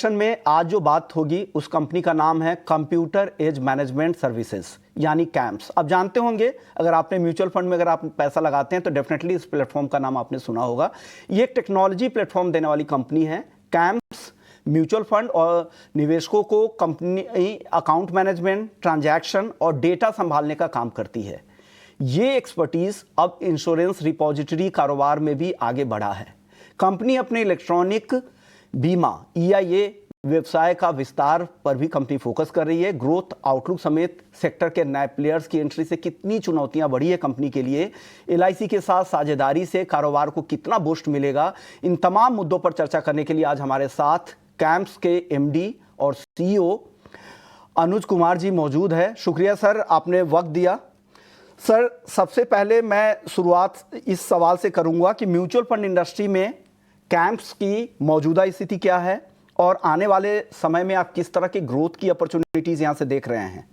में आज जो बात होगी उस कंपनी का नाम है कंप्यूटर एज मैनेजमेंट सर्विसेज यानी कैम्प्स। अब जानते होंगे, अगर आपने म्यूचुअल फंड में अगर आप पैसा लगाते हैं तो डेफिनेटली इस प्लेटफॉर्म का नाम आपने सुना होगा। ये एक टेक्नोलॉजी प्लेटफॉर्म देने वाली कंपनी है। कैम्प्स म्यूचुअल फंड और निवेशकों को कंपनी अकाउंट मैनेजमेंट, ट्रांजैक्शन और डेटा संभालने का काम करती है। ये एक्सपर्टीज अब इंश्योरेंस रिपोजिटरी कारोबार में भी आगे बढ़ा है। कंपनी अपने इलेक्ट्रॉनिक बीमा EIA व्यवसाय का विस्तार पर भी कंपनी फोकस कर रही है। ग्रोथ आउटलुक समेत सेक्टर के नए प्लेयर्स की एंट्री से कितनी चुनौतियां बढ़ी है कंपनी के लिए, LIC के साथ साझेदारी से कारोबार को कितना बूस्ट मिलेगा, इन तमाम मुद्दों पर चर्चा करने के लिए आज हमारे साथ कैम्प्स के MD और CEO अनुज कुमार जी मौजूद है। शुक्रिया सर, आपने वक्त दिया। सर, सबसे पहले मैं शुरुआत इस सवाल से करूंगा कि म्यूचुअल फंड इंडस्ट्री में कैम्प्स की मौजूदा स्थिति क्या है और आने वाले समय में आप किस तरह की ग्रोथ की अपॉर्चुनिटीज यहां से देख रहे हैं?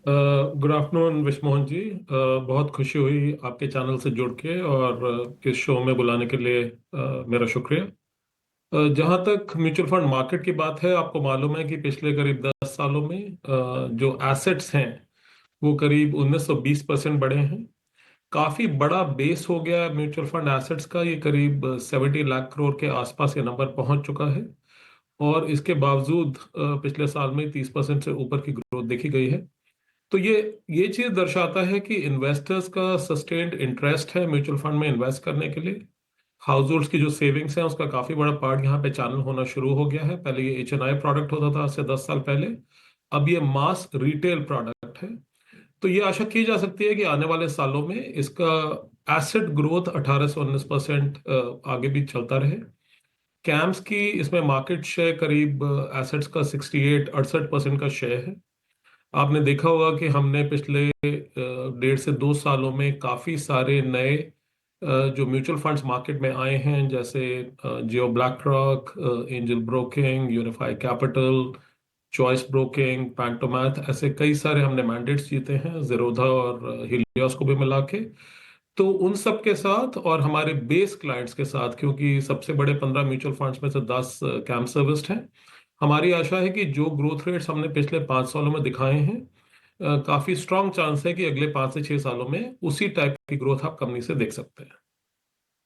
गुड आफ्टरनून विश्वमोहन जी। बहुत खुशी हुई आपके चैनल से जुड़ के और इस शो में बुलाने के लिए मेरा शुक्रिया। जहाँ तक म्यूचुअल फंड मार्केट की बात है, आपको मालूम है कि पिछले करीब 10 सालों में जो एसेट्स हैं वो करीब 19-20% बढ़े हैं। काफी बड़ा बेस हो गया म्यूचुअल फंड एसेट्स का। ये करीब 70 लाख करोड़ के आसपास ये नंबर पहुंच चुका है और इसके बावजूद पिछले साल में 30% से ऊपर की ग्रोथ देखी गई है। तो ये चीज दर्शाता है कि इन्वेस्टर्स का सस्टेन्ड इंटरेस्ट है म्यूचुअल फंड में इन्वेस्ट करने के लिए। हाउस होल्ड्स की जो सेविंग्स है उसका काफी बड़ा पार्ट यहाँ पे चैनल होना शुरू हो गया है। पहले ये HNI प्रोडक्ट होता था आज से 10 साल पहले, अब ये मास रिटेल प्रोडक्ट है। तो ये आशा की जा सकती है कि आने वाले सालों में इसका एसेट ग्रोथ 18 से 19% आगे भी चलता रहे। कैम्स की इसमें मार्केट शेयर करीब एसेट्स का 68-68% का शेयर है। आपने देखा होगा कि हमने पिछले 1.5 से 2 सालों में काफी सारे नए जो म्यूचुअल फंड्स मार्केट में आए हैं, जैसे Jio BlackRock, Angel Broking, Unifi Capital, Choice Broking, Pantomath, ऐसे कई सारे हमने मैंडेट्स जीते हैं, ज़ीरोधा और हिलियोस को भी मिला के। तो उन सब के साथ और हमारे बेस क्लाइंट्स के साथ, क्योंकि सबसे बड़े 15 म्यूचुअल फंड्स में से 10 कैम्प सर्विस्ड हैं, हमारी आशा है कि जो ग्रोथ रेट्स हमने पिछले 5 सालों में दिखाए हैं, काफी स्ट्रांग चांस है कि अगले 5 से 6 सालों में उसी टाइप की ग्रोथ आप कंपनी से देख सकते हैं।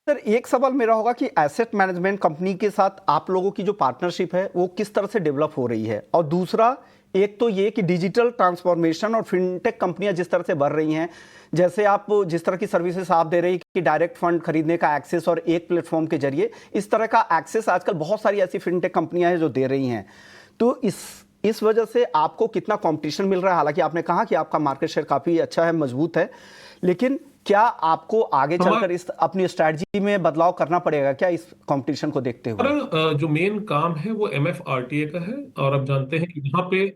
सर, एक सवाल मेरा होगा कि एसेट मैनेजमेंट कंपनी के साथ आप लोगों की जो पार्टनरशिप है वो किस तरह से डेवलप हो रही है, और दूसरा एक तो ये कि डिजिटल ट्रांसफॉर्मेशन और फिनटेक कंपनियां जिस तरह से बढ़ रही हैं, जैसे आप जिस तरह की सर्विसेज आप दे रही कि डायरेक्ट फंड खरीदने का एक्सेस और एक प्लेटफॉर्म के जरिए, इस तरह का एक्सेस आजकल बहुत सारी ऐसी फिनटेक कंपनियां हैं जो दे रही हैं। तो इस वजह से आपको कितना कंपटीशन मिल रहा है? हालांकि आपने कहा कि आपका मार्केट शेयर काफी अच्छा है, मजबूत है, लेकिन क्या आपको आगे चलकर इस अपनी स्ट्रैटेजी में बदलाव करना पड़ेगा क्या इस कंपटीशन को देखते हुए? हमारा जो मेन काम है वो MFRTA का है, और आप जानते हैं कि यहाँ पे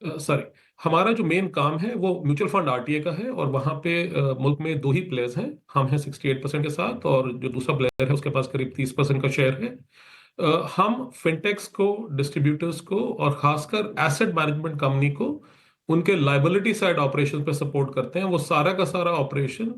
सॉरी, हमारा जो मेन काम है वो म्यूचुअल फंड RTA का है, और वहाँ पे मुल्क में 2 ही प्लेयर्स हैं। हम हैं 68% के साथ, और जो दूसरा प्लेयर है उसके पास करीब 30% का शेयर है। हम फिनटेक्स को, डिस्ट्रीब्यूटर्स को और खासकर एसेट मैनेजमेंट कंपनी को उनके लाइबिलिटी साइड ऑपरेशन पे सपोर्ट करते हैं। वो सारा का सारा ऑपरेशन,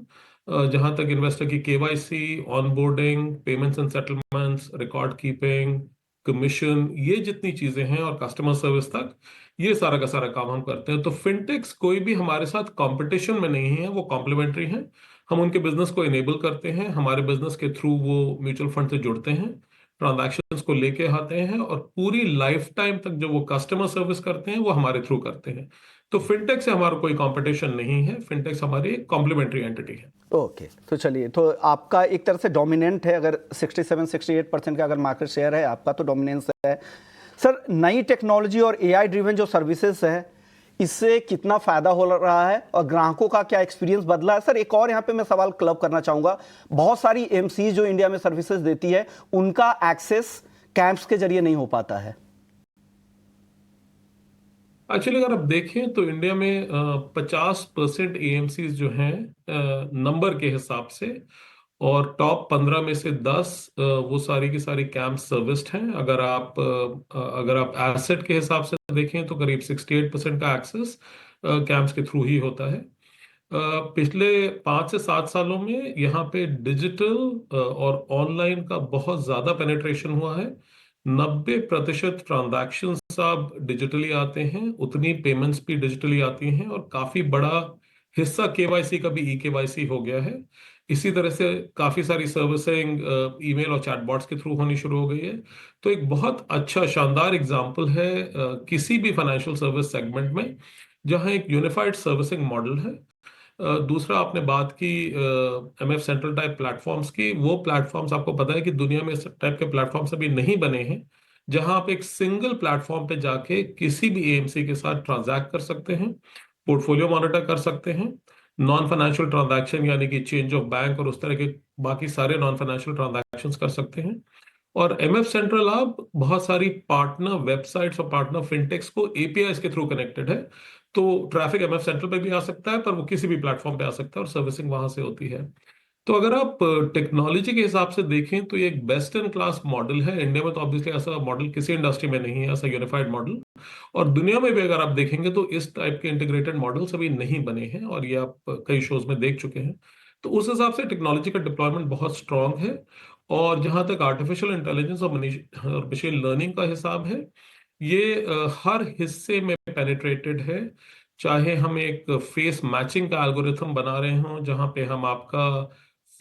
जहां तक इन्वेस्टर की KYC, onboarding, payments and settlements, record keeping, commission, ये जितनी चीजें हैं और कस्टमर सर्विस तक, ये सारा का सारा काम हम करते हैं। तो फिनटेक्स कोई भी हमारे साथ कंपटीशन में नहीं है, वो कॉम्प्लीमेंट्री हैं। हम उनके बिजनेस को इनेबल करते हैं, हमारे बिजनेस के थ्रू वो म्यूचुअल फंड से जुड़ते हैं, ट्रांजैक्शंस को लेके आते हैं, और पूरी लाइफ टाइम तक जो वो कस्टमर सर्विस करते हैं वो हमारे थ्रू करते हैं। तो फिनटेक से हमारा कोई कंपटीशन नहीं है, फिनटेक्स हमारी एक कॉम्प्लीमेंट्री एंटिटी है। ओके, तो चलिए, तो आपका एक तरह से डोमिनेंट है, अगर 67-68% का अगर मार्केट शेयर है आपका, तो डोमिनेंस है। सर, नई टेक्नोलॉजी और AI ड्रिवन जो सर्विसेज है, इससे कितना फायदा हो रहा है और ग्राहकों का क्या एक्सपीरियंस बदला है? सर, एक और यहाँ पे मैं सवाल क्लब करना चाहूंगा, बहुत सारी MC जो इंडिया में सर्विसेज देती है उनका एक्सेस कैंप्स के जरिए नहीं हो पाता है। एक्चुअली अगर आप देखें तो इंडिया में 50% AMCs जो हैं नंबर के हिसाब से, और टॉप 15 में से 10 वो सारी की सारी कैंप सर्विस्ड हैं। अगर आप एसेट के हिसाब से देखें तो करीब 68% का एक्सेस कैंप्स के थ्रू ही होता है। पिछले 5 से 7 सालों में यहाँ पे डिजिटल और ऑनलाइन का बहुत ज्यादा पेनिट्रेशन हुआ है। 90% ट्रांजैक्शंस अब डिजिटली आते हैं, उतनी पेमेंट्स भी डिजिटली आती हैं, और काफी बड़ा हिस्सा केवाईसी का भी ई केवाईसी हो गया है। इसी तरह से काफी सारी सर्विसिंग ईमेल और चैटबॉट्स के थ्रू होनी शुरू हो गई है। तो एक बहुत अच्छा शानदार एग्जाम्पल है किसी भी फाइनेंशियल सर्विस सेगमेंट में जहां एक यूनिफाइड सर्विसिंग मॉडल है। दूसरा, आपने बात की एमएफ सेंट्रल टाइप प्लेटफॉर्म्स की। वो प्लेटफॉर्म्स आपको पता है कि दुनिया में इस टाइप के प्लेटफॉर्म्स अभी नहीं बने हैं, जहां आप एक सिंगल प्लेटफॉर्म पे जाके किसी भी एएमसी के साथ ट्रांजैक्ट कर सकते हैं, पोर्टफोलियो मॉनिटर कर सकते हैं, नॉन फाइनेंशियल ट्रांजैक्शन यानी कि चेंज ऑफ बैंक और उस तरह के बाकी सारे नॉन फाइनेंशियल ट्रांजैक्शंस कर सकते हैं। और एमएफ सेंट्रल अब बहुत सारी पार्टनर वेबसाइट्स और पार्टनर फिनटेक्स को एपीआईज के थ्रू कनेक्टेड है। तो ट्रैफिक एमएफ सेंट्रल पे भी आ सकता है, पर वो किसी भी प्लेटफॉर्म पे आ सकता है और सर्विसिंग वहां से होती है। तो अगर आप टेक्नोलॉजी के हिसाब से देखें तो ये एक बेस्ट इन क्लास मॉडल है। इंडिया में तो ऑब्वियसली ऐसा मॉडल किसी इंडस्ट्री में नहीं है, ऐसा यूनिफाइड मॉडल। और दुनिया में भी अगर आप देखेंगे तो इस टाइप के इंटीग्रेटेड मॉडल्स अभी नहीं बने हैं, और ये आप कई शोज में देख चुके हैं। तो उस हिसाब से टेक्नोलॉजी का डिप्लॉयमेंट बहुत स्ट्रांग है। और जहां तक आर्टिफिशियल इंटेलिजेंस और मशीन लर्निंग का हिसाब है, ये हर हिस्से में पेनिट्रेटेड है। चाहे हम एक फेस मैचिंग का एल्गोरिथम बना रहे हों, जहां पे हम आपका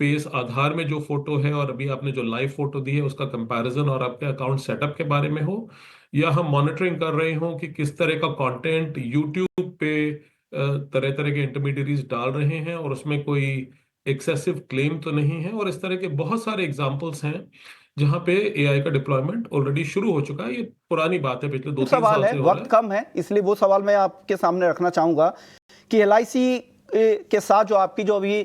फेस आधार में जो फोटो है और अभी आपने जो लाइव फोटो दी है उसका कंपैरिजन और आपके अकाउंट सेटअप के बारे में हो, या हम मॉनिटरिंग कर रहे हों कि किस तरह का कंटेंट यूट्यूब पे तरह तरह के इंटरमीडियरीज डाल रहे हैं और उसमें कोई एक्सेसिव क्लेम तो नहीं है। और इस तरह के बहुत सारे एग्जांपल्स हैं जहां पे एआई का डिप्लॉयमेंट ऑलरेडी शुरू हो चुका है। ये पुरानी बात है, पिछले 2-3 सवाल साल है, से हो रहा वक्त है। कम है, इसलिए वो सवाल मैं आपके सामने रखना चाहूंगा कि एलआईसी के साथ जो आपकी जो अभी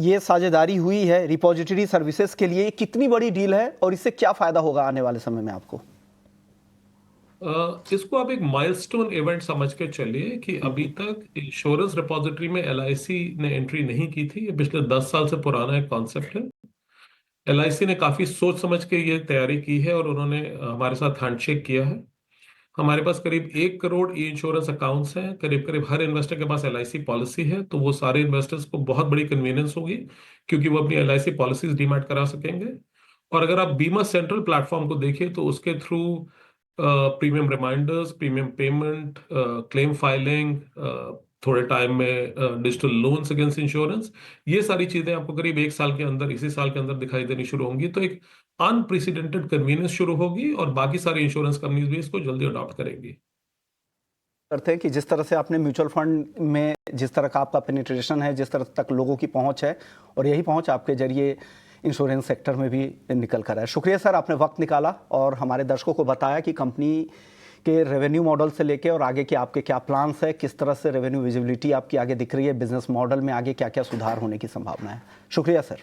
ये साझेदारी हुई है रिपोजिटरी सर्विसेज के लिए, ये कितनी बड़ी डील है और इससे क्या फायदा होगा आने वाले समय में आपको? इसको आप एक माइलस्टोन इवेंट समझ के चलिए कि अभी तक इंश्योरेंस रिपोजिटरी में एलआईसी ने एंट्री नहीं की थी। ये पिछले 10 साल से पुराना एक कॉन्सेप्ट है। एलआईसी ने काफी सोच समझ के ये तैयारी की है और उन्होंने हमारे साथ हैंडशेक किया है। हमारे पास करीब 1 करोड़ ई इंश्योरेंस अकाउंट्स हैं। करीब करीब हर इन्वेस्टर के पास एलआईसी पॉलिसी है। तो वो सारे इन्वेस्टर्स को बहुत बड़ी कन्वीनियंस होगी, क्योंकि वो अपनी एलआईसी पॉलिसीज डीमैट करा सकेंगे। और अगर आप बीमा सेंट्रल प्लेटफॉर्म को देखिए तो उसके through premium reminders, premium payment, claim filing, थोड़े टाइम में डिजिटल लोन्स अगेंस्ट इंश्योरेंस, ये सारी चीजें आपको करीब 1 साल के अंदर, इसी साल के अंदर दिखाई देनी शुरू होंगी। तो एक अनप्रेसिडेंटेड कन्वीनियंस शुरू होगी और बाकी सारी इंश्योरेंस कंपनीज भी इसको जल्दी अडॉप्ट करेंगी। करते हैं कि जिस तरह से आपने म्यूचुअल फंड में जिस तरह का आपका पेनिट्रेशन है, जिस तरह तक लोगों की पहुंच है, और यही पहुंच आपके जरिए इंश्योरेंस सेक्टर में भी निकल कर है। शुक्रिया सर, आपने वक्त निकाला और हमारे दर्शकों को बताया कि कंपनी के रेवेन्यू मॉडल से लेके और आगे के आपके क्या प्लान्स है, किस तरह से रेवेन्यू विजिबिलिटी आपकी आगे दिख रही है, बिजनेस मॉडल में आगे क्या क्या सुधार होने की संभावना है। शुक्रिया सर।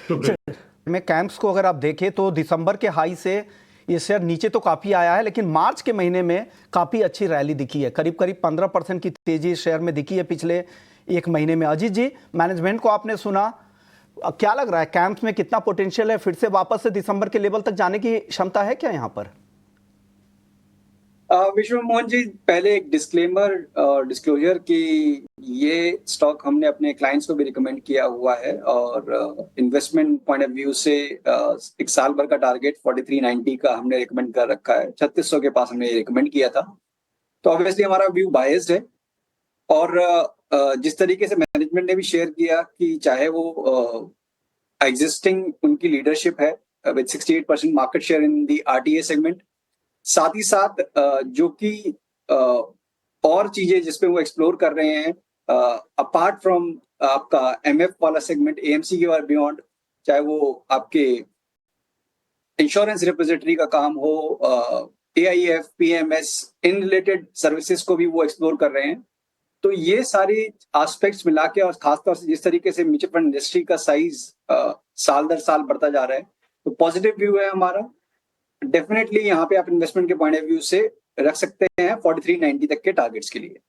शुक्रिया। में कैंप्स को अगर आप देखें तो दिसंबर के हाई से ये शेयर नीचे तो काफ़ी आया है, लेकिन मार्च के महीने में काफ़ी अच्छी रैली दिखी है। करीब करीब 15% की तेजी शेयर में दिखी है पिछले एक महीने में। अजीत जी, मैनेजमेंट को आपने सुना, क्या लग रहा है कैंप्स में कितना पोटेंशियल है? फिर से वापस से दिसंबर के लेवल तक जाने की क्षमता है क्या यहाँ पर? विश्व मोहन जी, पहले एक डिस्क्लेमर डिस्क्लोजर कि ये स्टॉक हमने अपने क्लाइंट्स को भी रिकमेंड किया हुआ है और इन्वेस्टमेंट पॉइंट ऑफ व्यू से एक साल भर का टारगेट 4390 का हमने रिकमेंड कर रखा है। 3600 के पास हमने रिकमेंड किया था। तो ऑब्वियसली हमारा व्यू बायस्ड है और जिस तरीके से मैनेजमेंट ने भी शेयर किया कि चाहे वो एग्जिस्टिंग उनकी लीडरशिप है with 68% market share in the RTA segment, साथ ही साथ जो कि और चीजें जिसपे वो एक्सप्लोर कर रहे हैं अपार्ट फ्रॉम आपका एमएफ वाला सेगमेंट, एएमसी के बाद बियॉन्ड, चाहे वो आपके इंश्योरेंस रिपोजिटरी का काम हो, AIF, PMS, in related services को भी वो एक्सप्लोर कर रहे हैं। तो ये सारे एस्पेक्ट्स मिला के और खासतौर से जिस तरीके से म्यूचुअल फंड इंडस्ट्री का साइज साल दर साल बढ़ता जा रहा है, तो पॉजिटिव व्यू है हमारा। डेफिनेटली यहाँ पे आप इन्वेस्टमेंट के पॉइंट ऑफ व्यू से रख सकते हैं 4390 तक के टारगेट्स के लिए।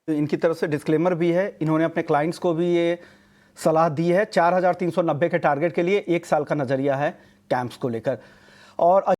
तो इनकी तरफ से डिस्क्लेमर भी है, इन्होंने अपने क्लाइंट्स को भी ये सलाह दी है। 4390 के टारगेट के लिए 1 साल का नजरिया है कैंप्स को लेकर। और